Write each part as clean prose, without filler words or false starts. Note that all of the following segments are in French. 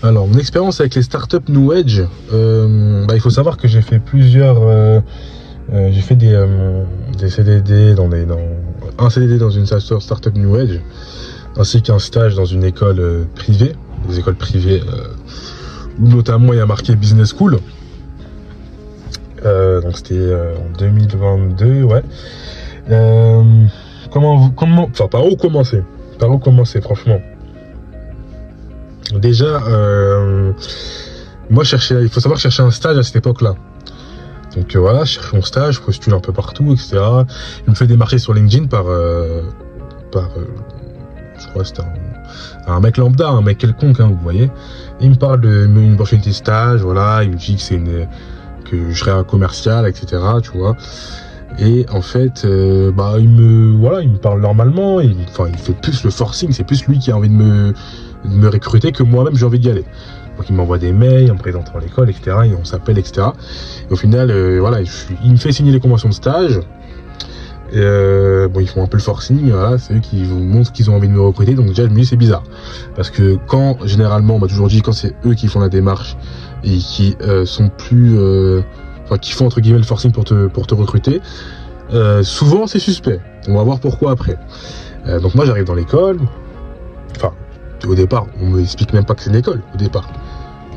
Alors, mon expérience avec les startups New Age, il faut savoir que j'ai fait j'ai fait des CDD un CDD dans une startup New Age, ainsi qu'un stage dans une école privée, des écoles privées où notamment il y a marqué Business School. Donc c'était en 2022, ouais. Par où commencer, franchement. Déjà, moi il faut savoir que je cherchais un stage à cette époque-là. Donc voilà, je cherche mon stage, je postule un peu partout, etc. Il me fait démarcher sur LinkedIn par je crois que c'était un mec lambda, un mec quelconque, hein, vous voyez. Il me parle d'une opportunité de stage, voilà, il me dit que je serais un commercial, etc. Tu vois. Et en fait, il me parle normalement, il fait plus le forcing, c'est plus lui qui a envie de me recruter que moi-même j'ai envie d'y aller. Donc il m'envoie des mails en me présentant l'école, etc. Et on s'appelle, etc. Et au final, il me fait signer les conventions de stage. Ils font un peu le forcing, voilà, c'est eux qui vous montrent qu'ils ont envie de me recruter. Donc déjà, je me dis c'est bizarre. Parce que généralement, on m'a toujours dit, quand c'est eux qui font la démarche et qui sont plus... qui font entre guillemets le forcing pour te recruter, souvent c'est suspect. On va voir pourquoi après. Donc moi j'arrive dans l'école. Au départ, on me explique même pas que c'est une école. Au départ,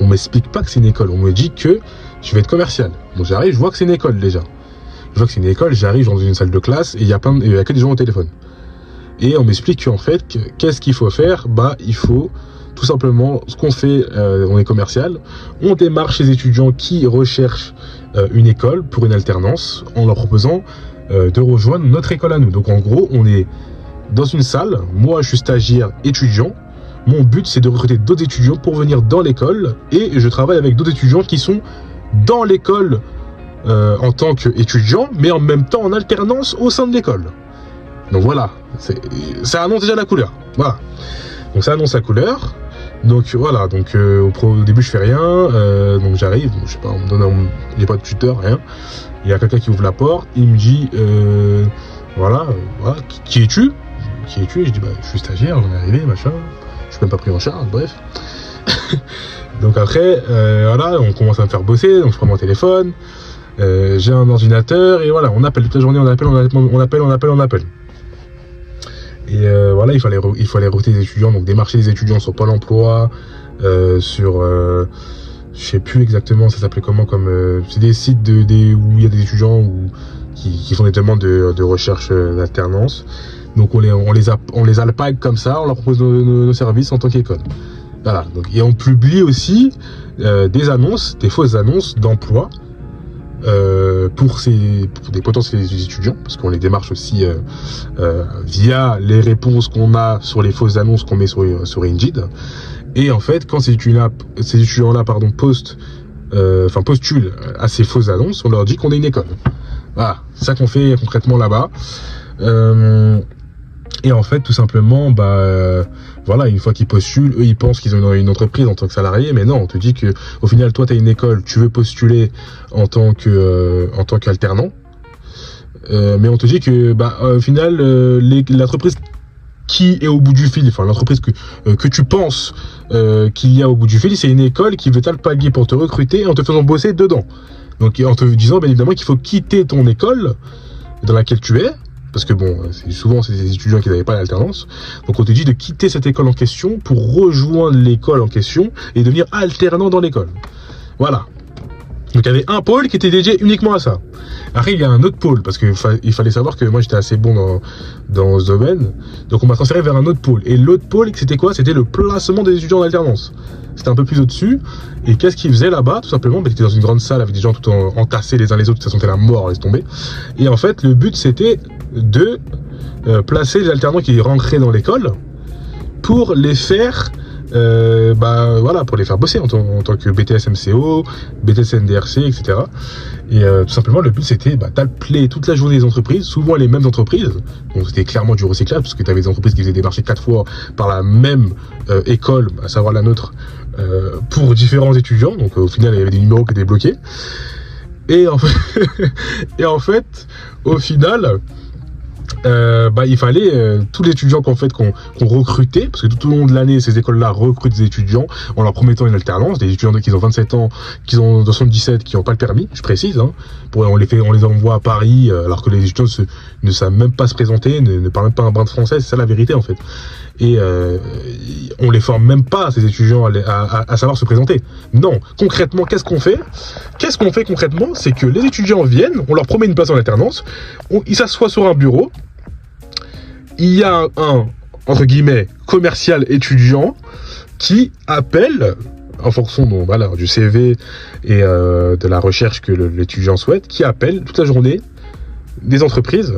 on m'explique pas que c'est une école. On me dit que je vais être commercial. Donc j'arrive, je vois que c'est une école déjà. Je vois que c'est une école. J'arrive dans une salle de classe et il y a que des gens au téléphone. Et on m'explique qu'en fait, qu'est-ce qu'il faut faire ? Il faut tout simplement ce qu'on fait. On est commercial. On démarche les étudiants qui recherchent une école pour une alternance en leur proposant de rejoindre notre école à nous. Donc en gros, on est dans une salle. Moi, je suis stagiaire étudiant. Mon but, c'est de recruter d'autres étudiants pour venir dans l'école, et je travaille avec d'autres étudiants qui sont dans l'école en tant qu'étudiants, mais en même temps en alternance au sein de l'école. Donc voilà, ça annonce déjà la couleur. Voilà. Donc ça annonce la couleur. Donc voilà, au début je fais rien, donc j'arrive, je sais pas, il n'y a pas de tuteur, rien. Il y a quelqu'un qui ouvre la porte, il me dit voilà, qui es-tu ? Et je dis je suis stagiaire, j'en ai arrivé, machin. Je suis même pas pris en charge, bref. Donc après, on commence à me faire bosser, donc je prends mon téléphone, j'ai un ordinateur, et voilà, on appelle toute la journée, on appelle. Et il fallait recruter des étudiants, donc démarcher des étudiants sur Pôle emploi, sur... je sais plus exactement, ça s'appelait comment, c'est des sites où il y a des étudiants qui font des demandes de recherche d'alternance. Donc on les alpague comme ça, on leur propose nos services en tant qu'école. Voilà. Donc, et on publie aussi des fausses annonces d'emploi pour des potentiels étudiants, parce qu'on les démarche aussi via les réponses qu'on a sur les fausses annonces qu'on met sur Indeed. Et en fait, quand ces étudiants-là postulent à ces fausses annonces, on leur dit qu'on est une école. Voilà, c'est ça qu'on fait concrètement là-bas. Et en fait, tout simplement, une fois qu'ils postulent, eux, ils pensent qu'ils ont une entreprise en tant que salarié, mais non, on te dit que, au final, toi, tu as une école, tu veux postuler en tant qu'alternant, mais on te dit que, au final, l'entreprise qui est au bout du fil, l'entreprise que tu penses qu'il y a au bout du fil, c'est une école qui veut t'alpaguer pour te recruter en te faisant bosser dedans. Donc, en te disant, bien évidemment, qu'il faut quitter ton école dans laquelle tu es. Parce que souvent c'est des étudiants qui n'avaient pas l'alternance. Donc on te dit de quitter cette école en question pour rejoindre l'école en question et devenir alternant dans l'école. Voilà. Donc il y avait un pôle qui était dédié uniquement à ça. Après il y a un autre pôle, parce qu'il fallait savoir que moi j'étais assez bon dans ce domaine. Donc on m'a transféré vers un autre pôle. Et l'autre pôle, c'était quoi ? C'était le placement des étudiants en alternance. C'était un peu plus au-dessus. Et qu'est-ce qu'ils faisaient là-bas ? Tout simplement, ils étaient dans une grande salle avec des gens tout entassés les uns les autres, ça sentait la mort, laisse tomber. Et en fait, le but c'était de placer les alternants qui rentraient dans l'école pour les faire pour les faire bosser en tant que BTS MCO, BTS NDRC, etc. Et tout simplement, le but c'était d'appeler toute la journée les entreprises, souvent les mêmes entreprises. Donc c'était clairement du recyclage, parce que tu avais des entreprises qui faisaient démarcher 4 fois par la même école, à savoir la nôtre, pour différents étudiants. Donc au final, il y avait des numéros qui étaient bloqués. Et en fait, au final, il fallait tous les étudiants qu'on recrutait, parce que tout au long de l'année, ces écoles-là recrutent des étudiants en leur promettant une alternance, des étudiants qui ont 27 ans, qui ont 77, qui n'ont pas le permis, je précise, hein. On les envoie à Paris, alors que les étudiants ne savent même pas se présenter, ne parlent même pas un brin de français, c'est ça la vérité en fait. Et on les forme même pas, ces étudiants, à savoir se présenter. Non, concrètement, qu'est-ce qu'on fait concrètement? C'est que les étudiants viennent, on leur promet une place en alternance, ils s'assoient sur un bureau, il y a un, entre guillemets, commercial étudiant qui appelle, en fonction du CV et de la recherche que l'étudiant souhaite, qui appelle toute la journée des entreprises.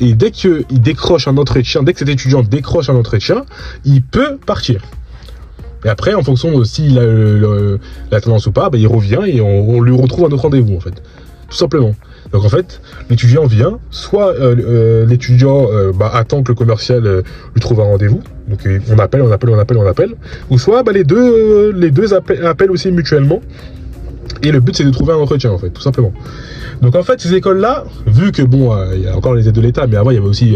Et dès qu'il décroche un entretien, dès que cet étudiant décroche un entretien, il peut partir. Et après, en fonction de s'il a la tendance ou pas, il revient et on lui retrouve un autre rendez-vous, en fait. Tout simplement. Donc en fait, l'étudiant vient, soit l'étudiant attend que le commercial lui trouve un rendez-vous, donc on appelle, ou soit les deux appellent aussi mutuellement, et le but c'est de trouver un entretien en fait, tout simplement. Donc en fait, ces écoles-là, vu que il y a encore les aides de l'État, mais avant il y avait aussi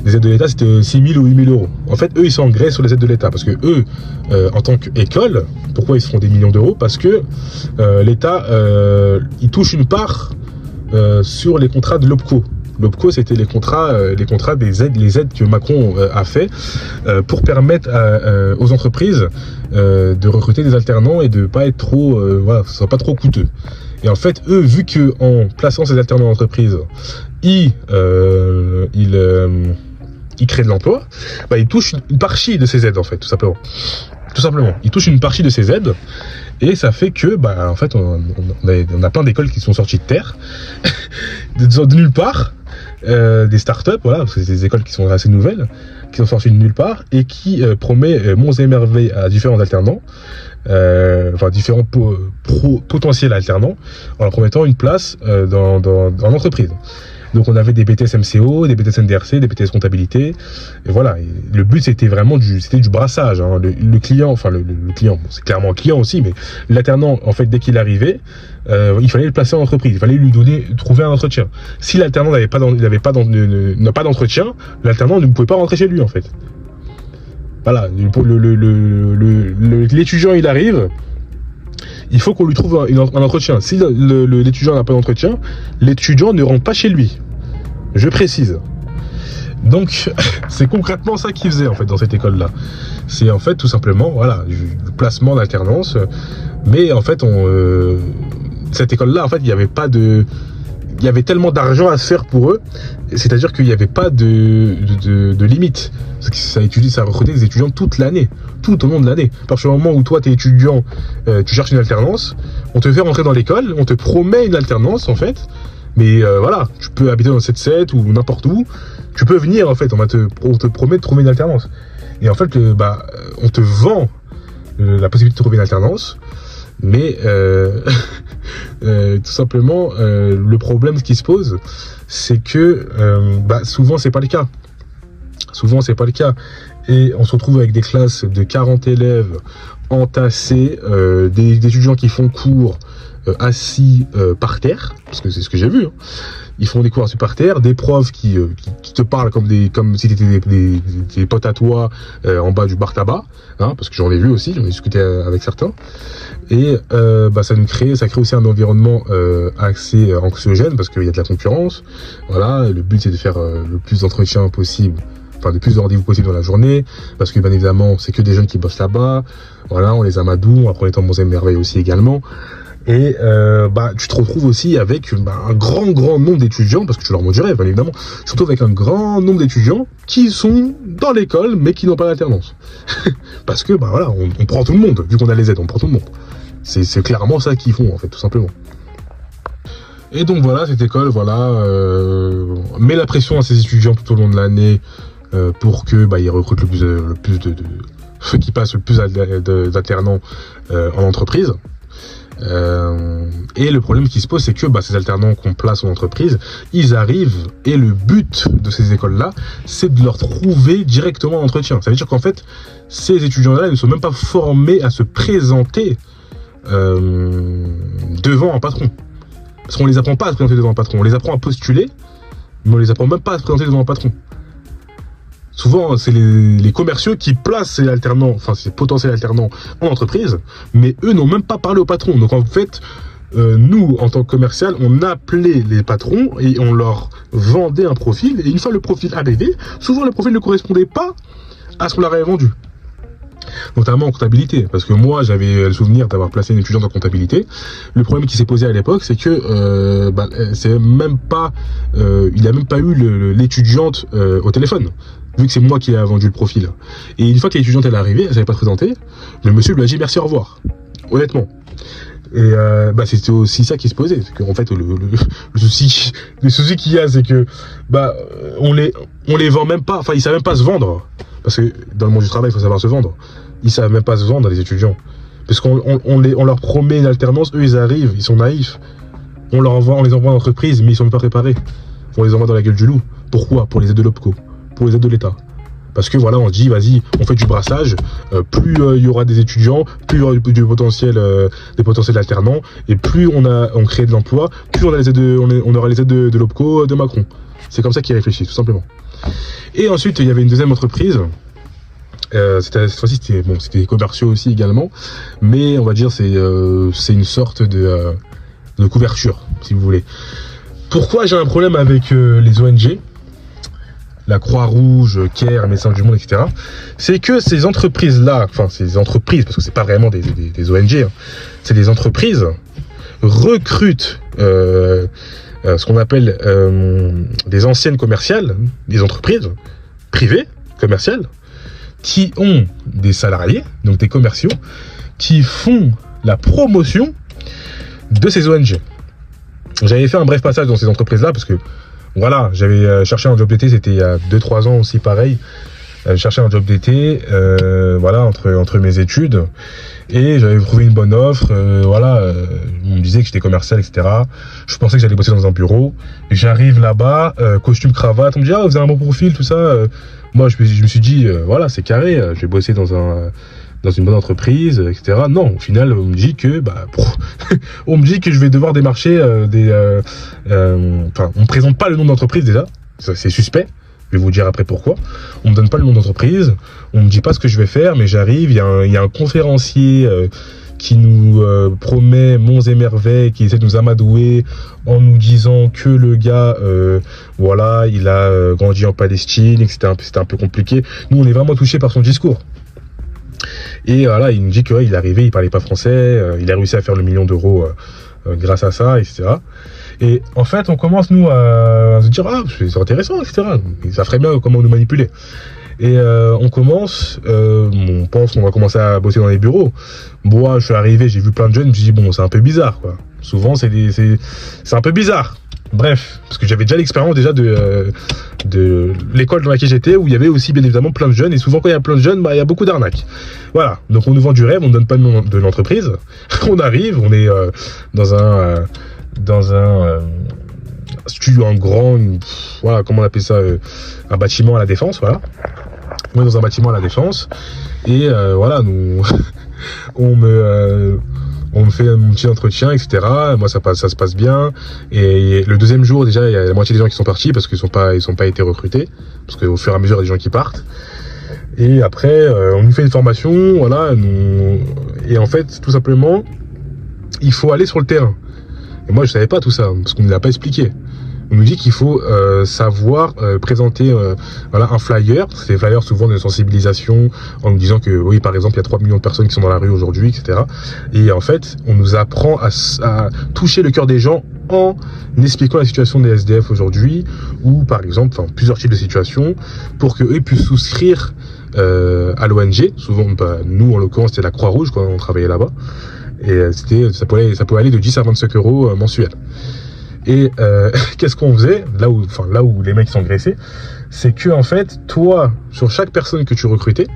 les aides de l'État, c'était 6 000 ou 8 000 euros. En fait, eux, ils s'engraissent sur les aides de l'État. Parce que eux, en tant qu'école, pourquoi ils se font des millions d'euros? Parce que l'État, il touche une part sur les contrats de l'OPCO. L'OPCO, c'était les contrats des aides, les aides que Macron a fait pour permettre aux entreprises de recruter des alternants et de pas être trop, ce soit pas trop coûteux. Et en fait, eux, vu que en plaçant ces alternants en entreprise, ils créent de l'emploi, ils touchent une partie de ces aides en fait, tout simplement. Tout simplement, ils touchent une partie de ces aides. Et ça fait que, en fait, on a plein d'écoles qui sont sorties de terre, de nulle part, des startups, voilà, parce que c'est des écoles qui sont assez nouvelles, qui sont sorties de nulle part, et qui promet monts et merveilles à différents alternants, différents potentiels alternants, en leur promettant une place dans l'entreprise. Donc on avait des BTS MCO, des BTS NDRC, des BTS comptabilité, et voilà. Et le but c'était vraiment du brassage. Hein. Le client, le client, c'est clairement un client aussi, mais l'alternant, en fait, dès qu'il arrivait, il fallait le placer en entreprise, il fallait lui trouver un entretien. Si l'alternant n'a pas d'entretien, l'alternant ne pouvait pas rentrer chez lui en fait. Voilà, l'étudiant il arrive. Il faut qu'on lui trouve un entretien. Si l'étudiant n'a pas d'entretien, l'étudiant ne rentre pas chez lui. Je précise. Donc, c'est concrètement ça qu'ils faisaient en fait dans cette école-là. C'est en fait tout simplement, du placement d'alternance. Mais en fait, cette école-là, en fait, il y avait tellement d'argent à se faire pour eux, c'est-à-dire qu'il n'y avait pas de limite. Parce que ça recrutait des étudiants toute l'année, tout au long de l'année. À partir du moment où toi, t'es étudiant, tu cherches une alternance, on te fait rentrer dans l'école, on te promet une alternance en fait, mais tu peux habiter dans le 7-7 ou n'importe où, tu peux venir en fait, on te promet de trouver une alternance. Et en fait, on te vend la possibilité de trouver une alternance, mais tout simplement, le problème qui se pose, c'est que souvent c'est pas le cas. Souvent c'est pas le cas. Et on se retrouve avec des classes de 40 élèves entassés, des étudiants qui font cours assis par terre, parce que c'est ce que j'ai vu. Hein. Ils font des cours assis par terre, des profs qui te parlent comme si t'étais des potes à toi en bas du bar tabac, hein, parce que j'en ai vu aussi, j'en ai discuté avec certains. Et ça crée aussi un environnement assez anxiogène parce qu'il y a de la concurrence. Voilà, le but c'est de faire le plus d'entretiens possible, le plus de rendez-vous possible dans la journée, parce que bien évidemment c'est que des jeunes qui bossent là-bas. Voilà, on les amadoue, après on est en bons et merveilles aussi également. Et tu te retrouves aussi avec un grand nombre d'étudiants, parce que tu leur montres du rêve, bien évidemment. Tu te retrouves avec un grand nombre d'étudiants qui sont dans l'école, mais qui n'ont pas d'alternance. Parce que, on prend tout le monde, vu qu'on a les aides, on prend tout le monde. C'est clairement ça qu'ils font, en fait, tout simplement. Et donc voilà, cette école, met la pression à ses étudiants tout au long de l'année pour que ils recrutent le plus de ceux qui passent le plus d'alternants en entreprise. Et le problème qui se pose, c'est que ces alternants qu'on place en entreprise, ils arrivent, et le but de ces écoles-là, c'est de leur trouver directement un entretien. Ça veut dire qu'en fait, ces étudiants-là ne sont même pas formés à se présenter devant un patron. Parce qu'on les apprend pas à se présenter devant un patron, on les apprend à postuler, mais on les apprend même pas à se présenter devant un patron. Souvent, c'est les commerciaux qui placent ces alternants, enfin ces potentiels alternants en entreprise, mais eux n'ont même pas parlé au patron. Donc en fait, nous, en tant que commercial, on appelait les patrons et on leur vendait un profil. Et une fois le profil arrivé, souvent le profil ne correspondait pas à ce qu'on leur avait vendu. Notamment en comptabilité, parce que moi j'avais le souvenir d'avoir placé une étudiante en comptabilité. Le problème qui s'est posé à l'époque, c'est que c'est même pas, il n'a même pas eu l'étudiante au téléphone, vu que c'est moi qui ai vendu le profil. Et une fois que l'étudiante est arrivée, elle savait pas se présenter, le monsieur lui a dit merci, au revoir, honnêtement. Et c'était aussi ça qui se posait, c'est qu'en fait le souci qu'il y a, c'est que on les vend même pas, enfin ils savent même pas se vendre. Parce que dans le monde du travail, il faut savoir se vendre. Ils savent même pas se vendre, les étudiants. Parce qu'on leur promet une alternance, eux ils arrivent, ils sont naïfs. On les envoie en entreprise, mais ils sont même pas préparés. On les envoie dans la gueule du loup. Pourquoi? Pour les aides de l'OPCO, pour les aides de l'État. Parce que voilà, on dit, vas-y, on fait du brassage, plus il y aura des étudiants, plus il y aura des potentiels alternants, et plus on crée de l'emploi, plus on aura les aides de l'OPCO de Macron. C'est comme ça qu'ils réfléchissent, tout simplement. Et ensuite, il y avait une deuxième entreprise. Cette fois-ci, c'était des commerciaux aussi également, mais on va dire c'est une sorte de couverture, si vous voulez. Pourquoi j'ai un problème avec les ONG, la Croix-Rouge, CARE, Médecins du Monde, etc. C'est que ces entreprises-là, enfin ces entreprises, parce que c'est pas vraiment des ONG, hein, c'est des entreprises, recrutent ce qu'on appelle des anciennes commerciales, des entreprises privées, commerciales, qui ont des salariés, donc des commerciaux, qui font la promotion de ces ONG. J'avais fait un bref passage dans ces entreprises-là, parce que voilà, j'avais cherché un job d'été, c'était il y a 2-3 ans aussi pareil. J'avais cherché un job d'été, voilà, entre mes études, et j'avais trouvé une bonne offre, on me disait que j'étais commercial, etc. Je pensais que j'allais bosser dans un bureau, et j'arrive là-bas, costume, cravate, on me dit, ah, vous avez un bon profil, tout ça. Moi, je me suis dit, voilà, c'est carré, je vais bosser dans une bonne entreprise, etc. Non, au final, on me dit que, on me dit que je vais devoir démarcher on me présente pas le nom d'entreprise déjà, c'est suspect. Je vais vous dire après pourquoi. On me donne pas le nom d'entreprise, on me dit pas ce que je vais faire, mais j'arrive, il y a un conférencier qui nous promet monts et merveilles, qui essaie de nous amadouer en nous disant que le gars, il a grandi en Palestine, et que c'était un peu compliqué. Nous, on est vraiment touchés par son discours. Et voilà, il nous dit qu'il est arrivé, il parlait pas français, il a réussi à faire le 1 million d'euros grâce à ça, etc. Et en fait, on commence, nous, à se dire, ah, c'est intéressant, etc. Ça ferait bien comment nous manipuler. Et on commence, on pense qu'on va commencer à bosser dans les bureaux. Moi, je suis arrivé, j'ai vu plein de jeunes, je me suis dit, bon, c'est un peu bizarre, quoi. Souvent, c'est un peu bizarre. Bref, parce que j'avais déjà l'expérience de l'école dans laquelle j'étais, où il y avait aussi bien évidemment plein de jeunes, et souvent quand il y a plein de jeunes, il y a beaucoup d'arnaques. Voilà, donc on nous vend du rêve, on ne donne pas le nom de l'entreprise. On arrive, on est dans un studio, un grand, voilà, comment on appelle ça, un bâtiment à la Défense, voilà. On est dans un bâtiment à la Défense, et voilà, nous, on me fait mon petit entretien, etc. Moi, ça se passe bien. Et le deuxième jour, déjà, il y a la moitié des gens qui sont partis parce qu'ils sont pas été recrutés. Parce qu'au fur et à mesure, il y a des gens qui partent. Et après, on nous fait une formation, voilà. Et en fait, tout simplement, il faut aller sur le terrain. Et moi, je savais pas tout ça parce qu'on ne l'a pas expliqué. On nous dit qu'il faut savoir présenter un flyer. C'est des flyers souvent de sensibilisation en nous disant que oui, par exemple, il y a 3 millions de personnes qui sont dans la rue aujourd'hui, etc. Et en fait, on nous apprend à toucher le cœur des gens en expliquant la situation des SDF aujourd'hui, ou par exemple, plusieurs types de situations, pour qu'eux puissent souscrire à l'ONG. Souvent, nous, en l'occurrence, c'était la Croix-Rouge quand on travaillait là-bas. Et ça pouvait aller de 10 à 25 euros mensuels. Et qu'est-ce qu'on faisait là où les mecs sont graissés, c'est que en fait, toi, sur chaque personne que tu recrutais,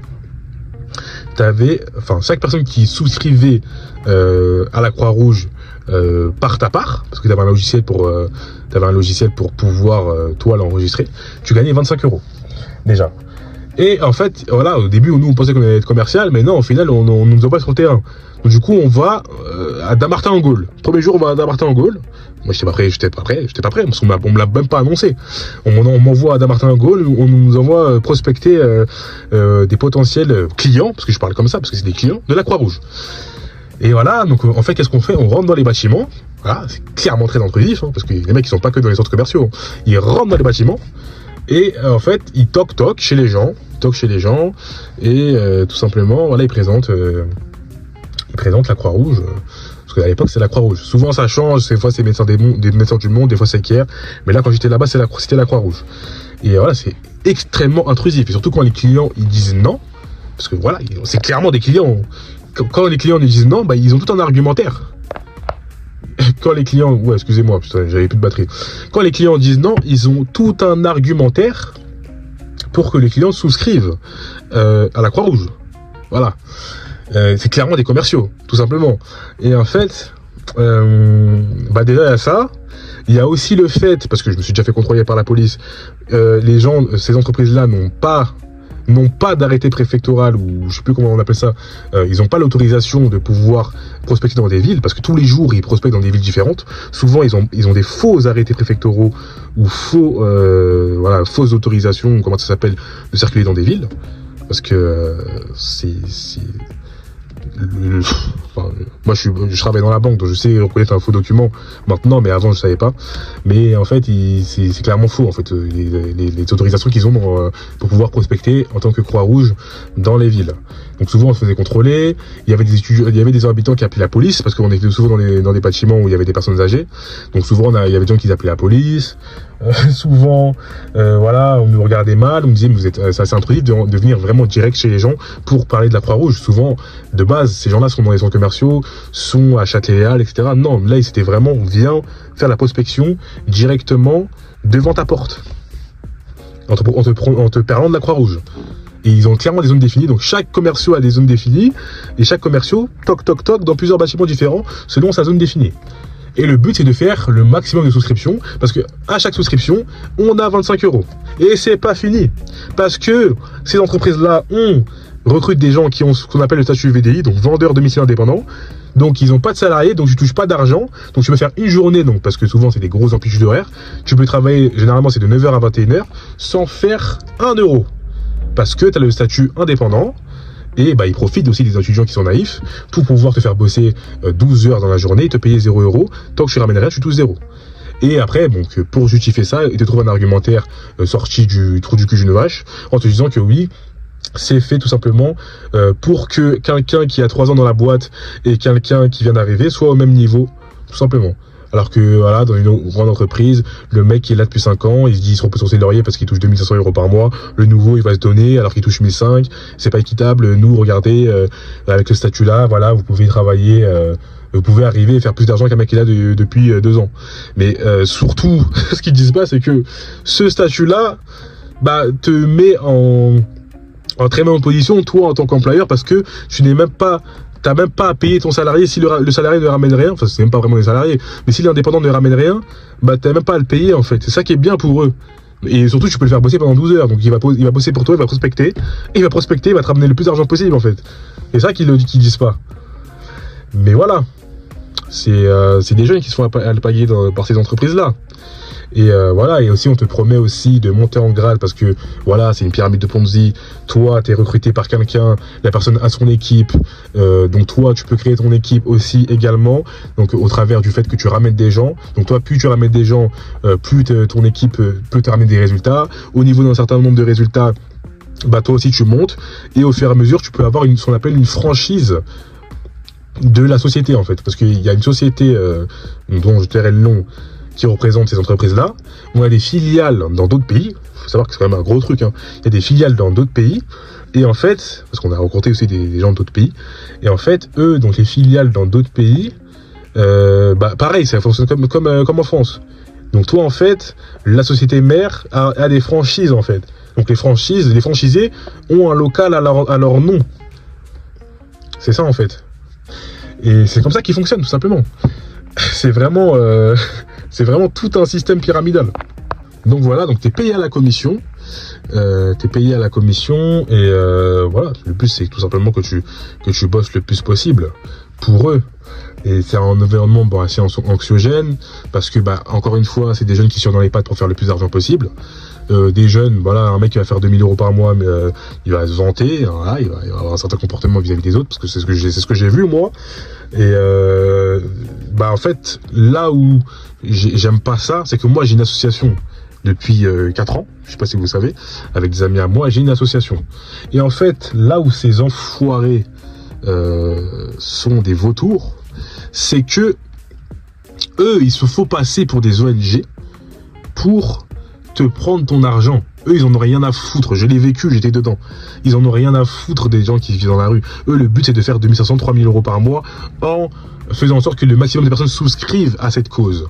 chaque personne qui souscrivait à la Croix-Rouge part à part, parce que tu avais un logiciel pour pouvoir toi l'enregistrer, tu gagnais 25 euros déjà. Et en fait, voilà, au début, nous, on pensait qu'on allait être commercial, mais non, au final, on nous envoie sur le terrain. Donc, du coup, on va à Dammartin-en-Gaule. Premier jour, on va à Dammartin-en-Gaule. Moi, j'étais pas prêt, parce qu'on me l'a même pas annoncé. On m'envoie à Dammartin-en-Gaule, on nous envoie prospecter des potentiels clients, parce que je parle comme ça, parce que c'est des clients, de la Croix-Rouge. Et voilà, donc en fait, qu'est-ce qu'on fait? On rentre dans les bâtiments. Voilà, c'est clairement très intrusif, hein, parce que les mecs, ils sont pas que dans les centres commerciaux. Ils rentrent dans les bâtiments. Et en fait, ils toquent chez les gens, et tout simplement, voilà, ils présentent la Croix-Rouge, parce qu'à l'époque, c'est la Croix-Rouge. Souvent, ça change, des fois, c'est Médecins du Monde, des fois, c'est CARE, mais là, quand j'étais là-bas, c'était la Croix-Rouge. Et voilà, c'est extrêmement intrusif, et surtout quand les clients, ils disent non, parce que voilà, c'est clairement des clients, quand les clients ils disent non, bah, ils ont tout un argumentaire. Quand les clients, ouais, excusez-moi, j'avais plus de batterie. Quand les clients disent non, ils ont tout un argumentaire pour que les clients souscrivent à la Croix-Rouge. Voilà. C'est clairement des commerciaux, tout simplement. Et en fait, bah déjà il y a ça. Il y a aussi le fait, parce que je me suis déjà fait contrôler par la police, les gens, ces entreprises-là n'ont pas d'arrêté préfectoral, ou je sais plus comment on appelle ça, ils n'ont pas l'autorisation de pouvoir prospecter dans des villes, parce que tous les jours ils prospectent dans des villes différentes. Souvent ils ont des faux arrêtés préfectoraux ou fausses autorisations, comment ça s'appelle, de circuler dans des villes, parce que moi je travaille dans la banque, donc je sais reconnaître un faux document maintenant, mais avant je savais pas. Mais en fait c'est clairement faux en fait, les autorisations qu'ils ont pour pouvoir prospecter en tant que Croix-Rouge dans les villes. Donc souvent on se faisait contrôler, il y avait des habitants qui appelaient la police, parce qu'on était souvent dans des bâtiments où il y avait des personnes âgées, donc souvent il y avait des gens qui appelaient la police. Souvent, voilà, on nous regardait mal, on me disait mais c'est assez intrusif de venir vraiment direct chez les gens pour parler de la Croix-Rouge. Souvent, de base, ces gens-là sont dans les centres commerciaux, sont à Châtelet-Léal, etc. Non, là, c'était vraiment, on vient faire la prospection directement devant ta porte, en te parlant de la Croix-Rouge. Et ils ont clairement des zones définies, donc chaque commerciaux a des zones définies, et chaque commerciaux toc dans plusieurs bâtiments différents selon sa zone définie. Et le but, c'est de faire le maximum de souscriptions, parce que à chaque souscription, on a 25 €. Et c'est pas fini, parce que ces entreprises-là recrutent des gens qui ont ce qu'on appelle le statut VDI, donc vendeur domicile indépendant. Donc ils n'ont pas de salariés, donc tu touches pas d'argent. Donc tu peux faire une journée, donc parce que souvent c'est des grosses amplitudes d'horaire. Tu peux travailler, généralement c'est de 9 h à 21 h, sans faire 1 €. Parce que tu as le statut indépendant. Et bah, ils profitent aussi des étudiants qui sont naïfs pour pouvoir te faire bosser 12 heures dans la journée et te payer 0 €. Tant que tu ramènes rien, tu touches 0. Et après, donc, pour justifier ça, ils te trouvent un argumentaire sorti du trou du cul d'une vache, en te disant que oui, c'est fait tout simplement pour que quelqu'un qui a 3 ans dans la boîte et quelqu'un qui vient d'arriver soit au même niveau, tout simplement. Alors que voilà, dans une grande entreprise, le mec qui est là depuis 5 ans, il se dit il se repose sur ses lauriers parce qu'il touche 2500 € par mois. Le nouveau, il va se donner alors qu'il touche 1005. C'est pas équitable. Nous, regardez, avec ce statut-là, voilà, vous pouvez travailler, vous pouvez arriver et faire plus d'argent qu'un mec qui est là depuis 2 ans. Mais surtout, ce qu'ils disent pas, c'est que ce statut-là, bah, te met en très mauvaise position, toi, en tant qu'employeur, parce que tu n'es même pas... T'as même pas à payer ton salarié si le salarié ne ramène rien, enfin c'est même pas vraiment des salariés, mais si l'indépendant ne ramène rien, bah t'as même pas à le payer en fait. C'est ça qui est bien pour eux. Et surtout tu peux le faire bosser pendant 12 heures, donc il va bosser pour toi, il va prospecter, il va te ramener le plus d'argent possible en fait. C'est ça qu'ils disent pas. Mais voilà, c'est des jeunes qui se font alpaguer par ces entreprises-là. Et voilà, et aussi on te promet aussi de monter en grade parce que voilà, c'est une pyramide de Ponzi. Toi, tu es recruté par quelqu'un, la personne a son équipe, donc toi, tu peux créer ton équipe aussi également, donc au travers du fait que tu ramènes des gens. Donc toi, plus tu ramènes des gens, plus ton équipe peut te ramener des résultats. Au niveau d'un certain nombre de résultats, bah toi aussi tu montes, et au fur et à mesure, tu peux avoir ce qu'on appelle une franchise de la société en fait, parce qu'il y a une société dont je tairai le nom, qui représente ces entreprises-là. On a des filiales dans d'autres pays. Il faut savoir que c'est quand même un gros truc, hein. Il y a des filiales dans d'autres pays. Et en fait, parce qu'on a rencontré aussi des gens d'autres pays. Et en fait, eux, donc les filiales dans d'autres pays, bah pareil, ça fonctionne comme en France. Donc toi, en fait, la société mère a des franchises, en fait. Donc les franchisés ont un local à leur nom. C'est ça, en fait. Et c'est comme ça qu'ils fonctionnent, tout simplement. C'est vraiment tout un système pyramidal. Donc voilà, donc tu es payé à la commission. t'es payé à la commission et voilà, le but c'est tout simplement que tu bosses le plus possible pour eux. Et c'est un environnement assez anxiogène parce que encore une fois c'est des jeunes qui sont dans les pattes pour faire le plus d'argent possible. Des jeunes, voilà, un mec qui va faire 2000 € par mois, mais il va se vanter, voilà, il va avoir un certain comportement vis-à-vis des autres, parce que c'est ce que j'ai vu moi. Et en fait, là où j'aime pas ça, c'est que moi j'ai une association depuis 4 ans, je sais pas si vous savez, avec des amis à moi, j'ai une association. Et en fait, là où ces enfoirés sont des vautours, c'est que eux, ils se font passer pour des ONG pour te prendre ton argent. Eux, ils en ont rien à foutre. Je l'ai vécu, j'étais dedans. Ils en ont rien à foutre des gens qui vivent dans la rue. Eux, le but, c'est de faire 2500, 3000 € par mois en faisant en sorte que le maximum de personnes souscrivent à cette cause.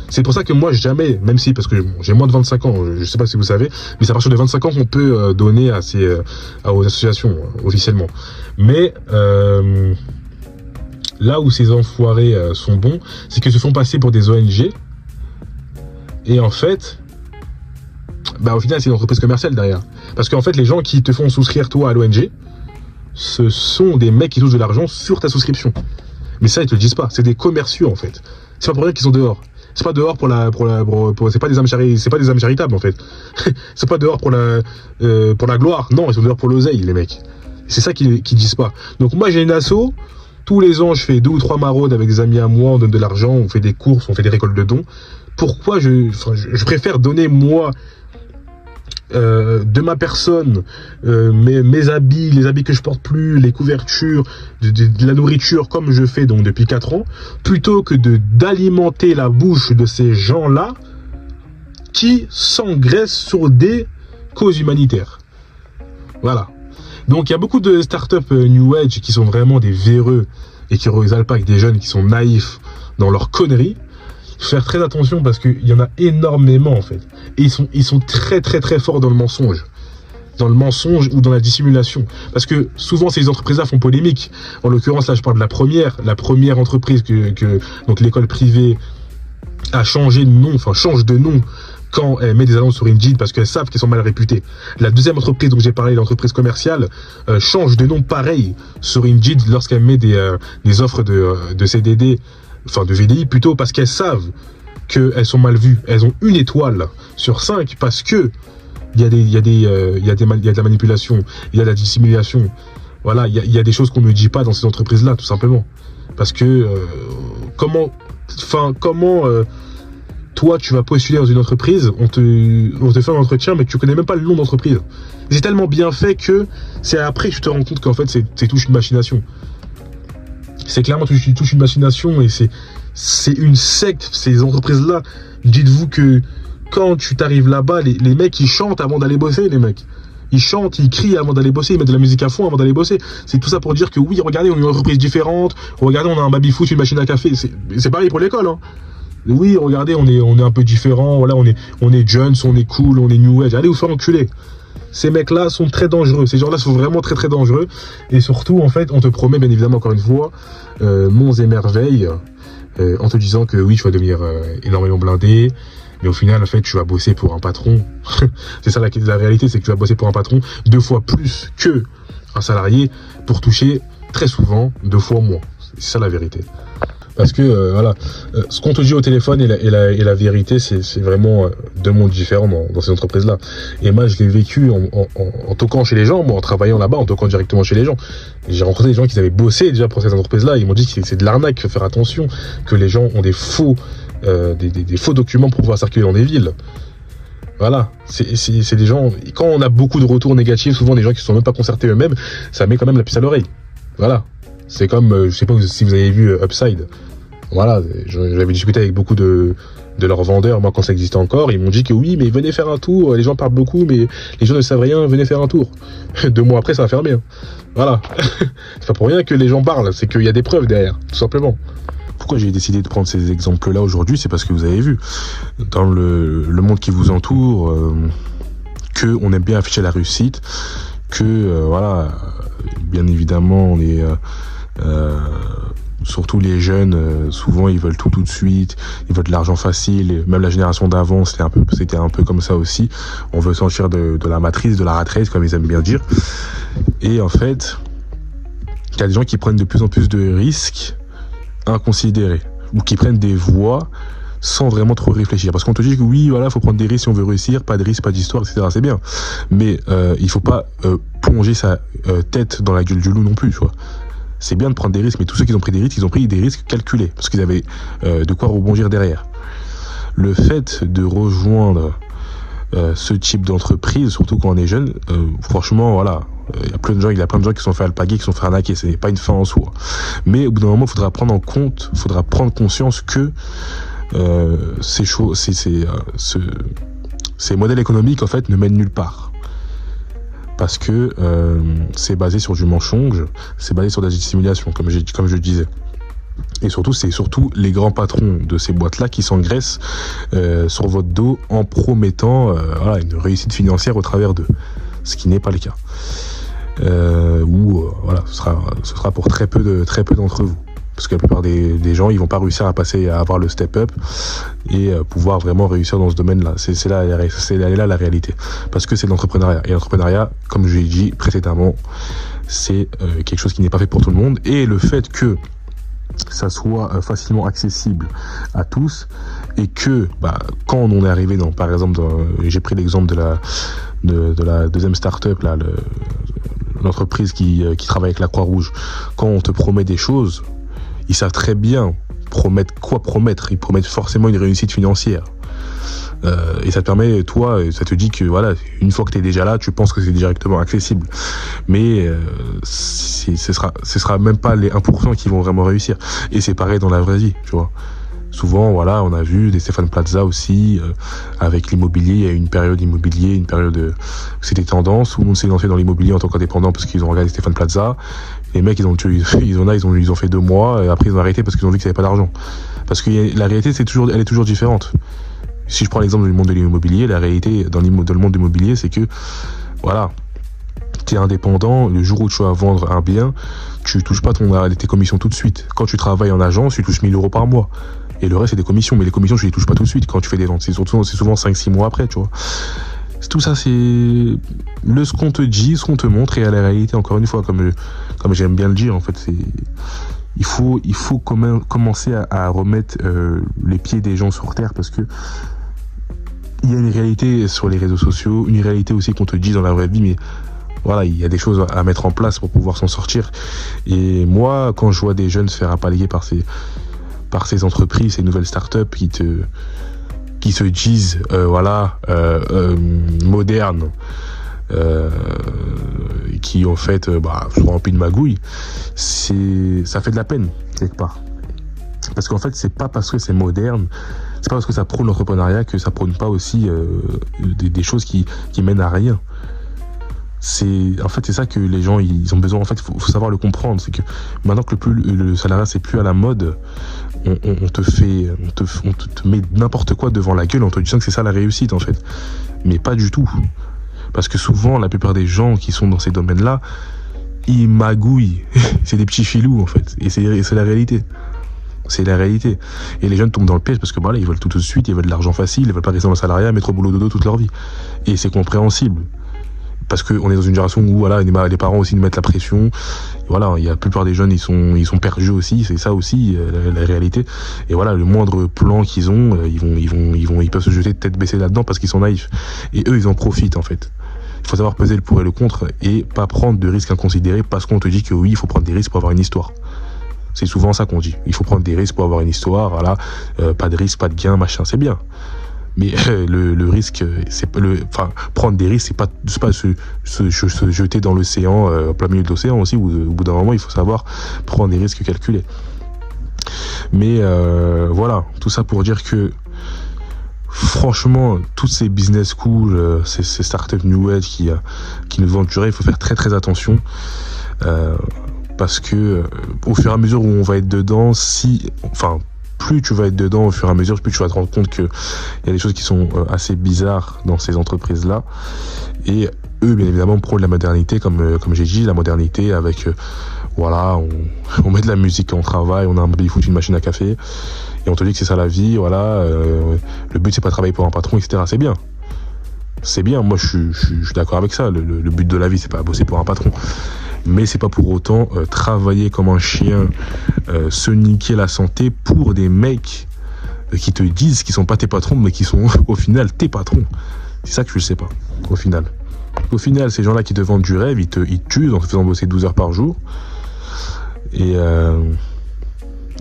C'est pour ça que moi, jamais, même si, parce que j'ai moins de 25 ans, je sais pas si vous savez, mais c'est à partir de 25 ans qu'on peut donner aux associations, officiellement. Mais là où ces enfoirés sont bons, c'est qu'ils se font passer pour des ONG. Et en fait, au final, c'est une entreprise commerciale derrière. Parce qu'en fait, les gens qui te font souscrire, toi, à l'ONG, ce sont des mecs qui touchent de l'argent sur ta souscription. Mais ça, ils te le disent pas. C'est des commerciaux, en fait. C'est pas pour rien qu'ils sont dehors. C'est pas dehors c'est pas des âmes charitables, en fait. C'est pas dehors pour la gloire. Non, ils sont dehors pour l'oseille, les mecs. C'est ça qu'ils disent pas. Donc moi, j'ai une asso. Tous les ans, je fais 2 ou 3 maraudes avec des amis à moi, on donne de l'argent, on fait des courses, on fait des récoltes de dons. Pourquoi je préfère donner, moi, de ma personne, mes habits, les habits que je porte plus, les couvertures, de la nourriture, comme je fais donc depuis 4 ans, plutôt que d'alimenter la bouche de ces gens-là qui s'engraissent sur des causes humanitaires. Voilà. Donc il y a beaucoup de startups New Age qui sont vraiment des véreux et qui résolvent pas avec des jeunes qui sont naïfs dans leurs conneries. Faire très attention parce qu'il y en a énormément en fait. Et ils sont très très très forts dans le mensonge. Dans le mensonge ou dans la dissimulation. Parce que souvent ces entreprises-là font polémique. En l'occurrence là je parle de la première entreprise que donc l'école privée a changé de nom, change de nom quand elle met des annonces sur Indeed parce qu'elles savent qu'elles sont mal réputées. La deuxième entreprise dont j'ai parlé, l'entreprise commerciale, change de nom pareil sur Indeed lorsqu'elle met des offres de CDD, de VDI plutôt, parce qu'elles savent qu'elles sont mal vues. Elles ont 1 étoile sur 5 parce que il y a de la manipulation, il y a de la dissimulation. Voilà, il y a des choses qu'on ne dit pas dans ces entreprises-là, tout simplement. Parce que comment toi, tu vas postuler dans une entreprise, on te fait un entretien, mais tu connais même pas le nom d'entreprise. C'est tellement bien fait que c'est après que tu te rends compte qu'en fait, c'est touche une machination. C'est clairement touche une machination et c'est une secte, ces entreprises-là. Dites-vous que quand tu t'arrives là-bas, les mecs, ils chantent avant d'aller bosser, les mecs. Ils chantent, ils crient avant d'aller bosser, ils mettent de la musique à fond avant d'aller bosser. C'est tout ça pour dire que oui, regardez, on est une entreprise différente. Regardez, on a un baby-foot, une machine à café. C'est pareil pour l'école, hein. Oui, regardez, on est un peu différent. Voilà, on est jeunes, on est cool, on est new age. Allez vous faire enculer. Ces mecs-là sont très dangereux. Ces gens-là sont vraiment très très dangereux. Et surtout, en fait, on te promet, bien évidemment, encore une fois, monts et merveilles, en te disant que oui, tu vas devenir énormément blindé. Mais au final, en fait, tu vas bosser pour un patron. C'est ça la réalité, c'est que tu vas bosser pour un patron 2 fois plus que un salarié pour toucher très souvent 2 fois moins. C'est ça la vérité. Parce que voilà, ce qu'on te dit au téléphone et la vérité, c'est vraiment 2 mondes différents dans ces entreprises-là. Et moi, je l'ai vécu en toquant chez les gens, moi, en travaillant là-bas, en toquant directement chez les gens. J'ai rencontré des gens qui avaient bossé déjà pour ces entreprises-là. Ils m'ont dit que c'est de l'arnaque, qu'il faut faire attention, que les gens ont des faux documents pour pouvoir circuler dans des villes. Voilà, c'est des gens. Quand on a beaucoup de retours négatifs, souvent des gens qui ne sont même pas concertés eux-mêmes, ça met quand même la puce à l'oreille. Voilà. C'est comme, je sais pas si vous avez vu Upside. Voilà, j'avais discuté avec beaucoup de leurs vendeurs, moi, quand ça existait encore. Ils m'ont dit que oui, mais venez faire un tour. Les gens parlent beaucoup, mais les gens ne savent rien. Venez faire un tour. 2 mois après, ça va fermer. Hein. Voilà. C'est pas pour rien que les gens parlent. C'est qu'il y a des preuves derrière, tout simplement. Pourquoi j'ai décidé de prendre ces exemples-là aujourd'hui, c'est parce que vous avez vu, dans le monde qui vous entoure, que on aime bien afficher la réussite, que voilà, bien évidemment, on est surtout les jeunes, souvent ils veulent tout de suite, ils veulent de l'argent facile, et même la génération d'avant c'était un peu comme ça aussi. On veut sortir de la matrice, de la rat race comme ils aiment bien dire. Et en fait, il y a des gens qui prennent de plus en plus de risques inconsidérés, ou qui prennent des voies sans vraiment trop réfléchir. Parce qu'on te dit que oui, voilà, faut prendre des risques si on veut réussir, pas de risques, pas d'histoire, etc. C'est bien. Mais il faut pas plonger sa tête dans la gueule du loup non plus, tu vois. C'est bien de prendre des risques, mais tous ceux qui ont pris des risques, ils ont pris des risques calculés, parce qu'ils avaient de quoi rebondir derrière. Le fait de rejoindre ce type d'entreprise, surtout quand on est jeune, franchement, voilà, il y a plein de gens qui sont fait alpaguer, qui sont fait arnaquer, ce n'est pas une fin en soi. Mais au bout d'un moment, il faudra prendre conscience que ces modèles économiques en fait ne mènent nulle part, parce que c'est basé sur du mensonge, c'est basé sur de la dissimulation, comme je disais. Et surtout, c'est surtout les grands patrons de ces boîtes-là qui s'engraissent sur votre dos en promettant voilà, une réussite financière au travers d'eux, ce qui n'est pas le cas. Voilà, ce sera pour très peu d'entre vous. Parce que la plupart des gens, ils vont pas réussir à avoir le step-up et pouvoir vraiment réussir dans ce domaine-là. C'est là la réalité. Parce que c'est de l'entrepreneuriat. Et l'entrepreneuriat, comme je l'ai dit précédemment, c'est quelque chose qui n'est pas fait pour tout le monde. Et le fait que ça soit facilement accessible à tous, et que quand on est arrivé par exemple, j'ai pris l'exemple de la deuxième start-up, là, l'entreprise qui travaille avec la Croix-Rouge, quand on te promet des choses, ils savent très bien promettre. Ils promettent forcément une réussite financière. Et ça te permet, toi, ça te dit que voilà, une fois que tu es déjà là, tu penses que c'est directement accessible. Mais ce sera même pas les 1% qui vont vraiment réussir. Et c'est pareil dans la vraie vie, tu vois. Souvent, voilà, on a vu des Stéphane Plaza aussi, avec l'immobilier. Il y a eu une période immobilier, c'était tendance, où on s'est lancé dans l'immobilier en tant qu'indépendant parce qu'ils ont regardé Stéphane Plaza. Les mecs, ils ont fait 2 mois, et après ils ont arrêté parce qu'ils ont vu qu'ils n'avaient pas d'argent. Parce que la réalité, elle est toujours différente. Si je prends l'exemple du monde de l'immobilier, la réalité dans le monde de l'immobilier, c'est que, voilà, tu es indépendant, le jour où tu vas vendre un bien, tu touches pas tes commissions tout de suite. Quand tu travailles en agence, tu touches 1 000 € par mois. Et le reste, c'est des commissions. Mais les commissions, tu les touches pas tout de suite quand tu fais des ventes. C'est souvent 5-6 mois après, tu vois. Tout ça, c'est ce qu'on te dit, ce qu'on te montre, et à la réalité, encore une fois, comme j'aime bien le dire, en fait, il faut commencer à remettre les pieds des gens sur terre, parce que il y a une réalité sur les réseaux sociaux, une réalité aussi qu'on te dit dans la vraie vie, mais voilà, il y a des choses à mettre en place pour pouvoir s'en sortir. Et moi, quand je vois des jeunes se faire appalaguer par ces entreprises, ces nouvelles startups qui se disent modernes, qui en fait sont remplis de magouilles, ça fait de la peine quelque part. Parce qu'en fait, c'est pas parce que c'est moderne, c'est pas parce que ça prône l'entrepreneuriat que ça prône pas aussi des choses qui mènent à rien. C'est ça que les gens ils ont besoin. En fait, faut savoir le comprendre. C'est que maintenant que le salariat c'est plus à la mode, on te met n'importe quoi devant la gueule en te disant que c'est ça la réussite, en fait. Mais pas du tout. Parce que souvent, la plupart des gens qui sont dans ces domaines-là, ils magouillent. C'est des petits filous, en fait. Et c'est la réalité. C'est la réalité. Et les jeunes tombent dans le piège parce que ils veulent tout de suite, ils veulent de l'argent facile, ils veulent pas rester dans le salariat, mettre au boulot dodo toute leur vie. Et c'est compréhensible. Parce qu'on est dans une génération où les parents aussi nous mettent la pression. Voilà, il y a la plupart des jeunes, ils sont perdus aussi, c'est ça aussi la réalité. Et voilà, le moindre plan qu'ils ont, ils peuvent se jeter tête baissée là-dedans parce qu'ils sont naïfs. Et eux, ils en profitent en fait. Il faut savoir peser le pour et le contre et pas prendre de risques inconsidérés parce qu'on te dit que oui, il faut prendre des risques pour avoir une histoire. C'est souvent ça qu'on dit. Il faut prendre des risques pour avoir une histoire. Voilà, pas de risque, pas de gain, machin, c'est bien. Mais le risque, prendre des risques, c'est pas se jeter dans l'océan, en plein milieu de l'océan aussi, où au bout d'un moment, il faut savoir prendre des risques calculés. Mais voilà, tout ça pour dire que franchement, toutes ces business schools, ces startups New Age qui nous vendent du rêve, il faut faire très très attention. Parce que au fur et à mesure où on va être dedans, plus tu vas être dedans au fur et à mesure, plus tu vas te rendre compte qu'il y a des choses qui sont assez bizarres dans ces entreprises-là. Et eux, bien évidemment, prônent la modernité, comme j'ai dit, la modernité avec Voilà, on met de la musique quand on travaille, on a un baby-foot, une machine à café, et on te dit que c'est ça la vie, voilà, le but c'est pas de travailler pour un patron, etc. C'est bien. C'est bien, moi je suis d'accord avec ça, le but de la vie c'est pas bosser pour un patron. Mais c'est pas pour autant travailler comme un chien, se niquer la santé pour des mecs qui te disent qu'ils sont pas tes patrons, mais qui sont au final tes patrons. C'est ça que je sais pas, au final. Au final, ces gens-là qui te vendent du rêve, ils te tuent en te faisant bosser 12 heures par jour. Et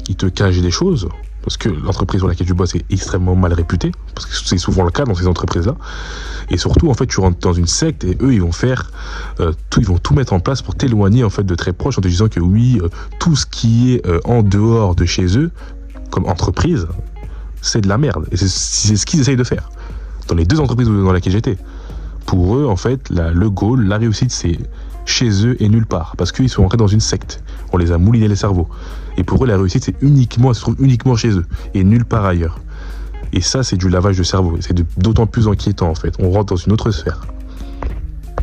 ils te cachent des choses. Parce que l'entreprise sur laquelle tu bosses est extrêmement mal réputée. Parce que c'est souvent le cas dans ces entreprises-là. Et surtout, en fait, tu rentres dans une secte et eux, ils vont faire ils vont tout mettre en place pour t'éloigner en fait de très proche en te disant que oui, tout ce qui est en dehors de chez eux, comme entreprise, c'est de la merde. Et c'est ce qu'ils essayent de faire. Dans les deux entreprises dans lesquelles j'étais. Pour eux, en fait, le goal, la réussite, c'est chez eux et nulle part. Parce qu'ils sont rentrés dans une secte. On les a moulinés les cerveaux. Et pour eux, la réussite, elle se trouve uniquement chez eux. Et nulle part ailleurs. Et ça, c'est du lavage de cerveau. C'est d'autant plus inquiétant, en fait. On rentre dans une autre sphère.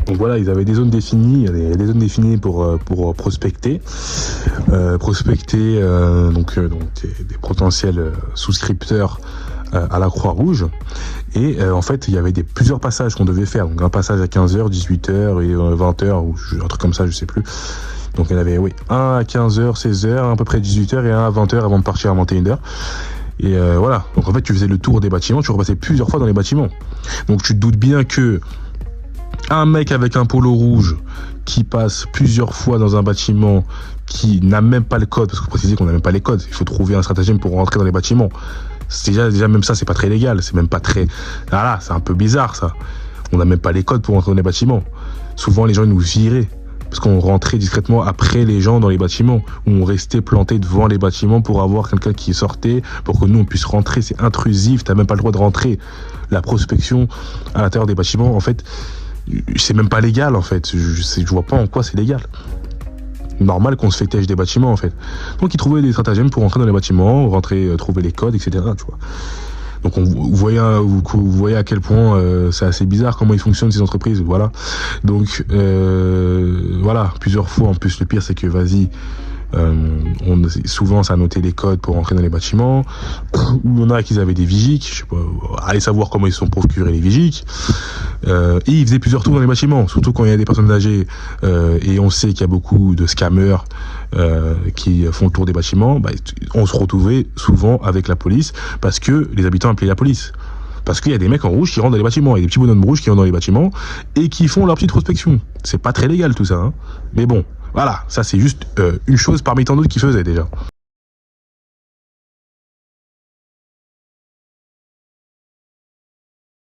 Donc voilà, ils avaient des zones définies, pour prospecter. Donc des potentiels souscripteurs à la Croix-Rouge. Et en fait, il y avait plusieurs passages qu'on devait faire. Donc un passage à 15h, 18h et 20h, ou un truc comme ça, je sais plus. Donc il y en avait, un à 15h, 16h, à peu près 18h et un à 20h avant de partir à 21h. Et voilà. Donc en fait, tu faisais le tour des bâtiments, tu repassais plusieurs fois dans les bâtiments. Donc tu te doutes bien que un mec avec un polo rouge qui passe plusieurs fois dans un bâtiment qui n'a même pas le code, parce qu'il faut préciser qu'on n'a même pas les codes, il faut trouver un stratagème pour rentrer dans les bâtiments. C'est déjà même ça, c'est pas très légal, c'est même pas très... Voilà, c'est un peu bizarre ça. On n'a même pas les codes pour rentrer dans les bâtiments. Souvent les gens nous viraient, parce qu'on rentrait discrètement après les gens dans les bâtiments, ou on restait planté devant les bâtiments pour avoir quelqu'un qui sortait, pour que nous on puisse rentrer. C'est intrusif, t'as même pas le droit de rentrer. La prospection à l'intérieur des bâtiments, en fait, c'est même pas légal en fait. Je vois pas en quoi c'est légal. Normal qu'on se fait têche des bâtiments en fait. Donc ils trouvaient des stratagèmes pour rentrer dans les bâtiments, trouver les codes, etc. Tu vois. Donc vous voyez à quel point c'est assez bizarre comment ils fonctionnent ces entreprises. Voilà. Donc voilà, plusieurs fois en plus. Le pire c'est que souvent ça notait les codes pour rentrer dans les bâtiments. Ou il y en a qui avaient des vigiques, je sais pas, allez savoir comment ils se sont procurés les vigiques. Et ils faisaient plusieurs tours dans les bâtiments, surtout quand il y a des personnes âgées et on sait qu'il y a beaucoup de scammers qui font le tour des bâtiments. On se retrouvait souvent avec la police parce que les habitants appelaient la police. Parce qu'il y a des mecs en rouge qui rentrent dans les bâtiments, il y a des petits bonhommes rouges qui rentrent dans les bâtiments et qui font leur petite prospection. C'est pas très légal tout ça, hein. Mais bon, voilà, ça c'est juste une chose parmi tant d'autres qu'ils faisaient déjà.